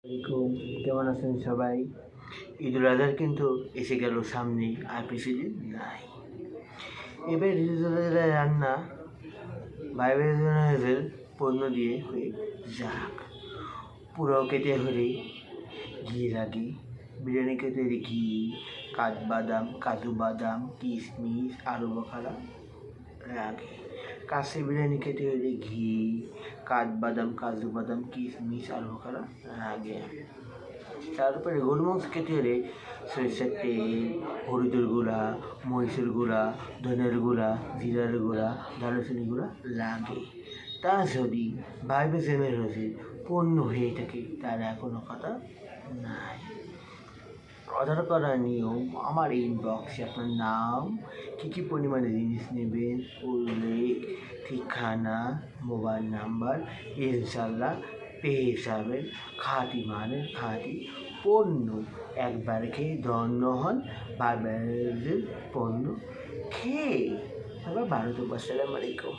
আসসালামাইকুম, কেমন আছেন সবাই? ঈদুল আজহার কিন্তু এসে গেল সামনেই, আর বেশি দিন নাই। এবার ঈদুল আজহার রান্না বাইবেলের পণ্য দিয়ে হয়ে যাক। পুরাও কেটে হলে ঘি লাগে, বিরিয়ানি কেটে ঘি, কাঠবাদাম, কাজু বাদাম, কিশমিশ, আলু বখারা লাগে। কাশি বিরিয়ানি খেতে হলে ঘি, কাঠবাদাম, কাজু বাদাম, কিশমিশ, আলু বখারা লাগে। তারপরে গরু মাংস খেতে হলে সরিষার তেল, হলুদের গুঁড়া, মরিচের গুঁড়া, ধনের গুঁড়া, জিরার গুঁড়া, দারুচিনি গুঁড়া লাগে। তা যদি বাইবেলের হয়েছে পণ্য হয়ে থাকে, তার কোনো কথা নাই। অর্ডার করার নিয়ম, আমার ইনবক্সে আপনার নাম, কী পরিমাণে জিনিস নেবেন, উল্লেখ, ঠিকানা, মোবাইল নাম্বার, ইনশাল্লাহ পেয়ে যাবেন খাঁটি মানের খাঁটি পণ্য। একবার খেয়ে ধন্য হন বাইবেলের পণ্য খেয়ে। আবার ভারত আসসালামু আলাইকুম।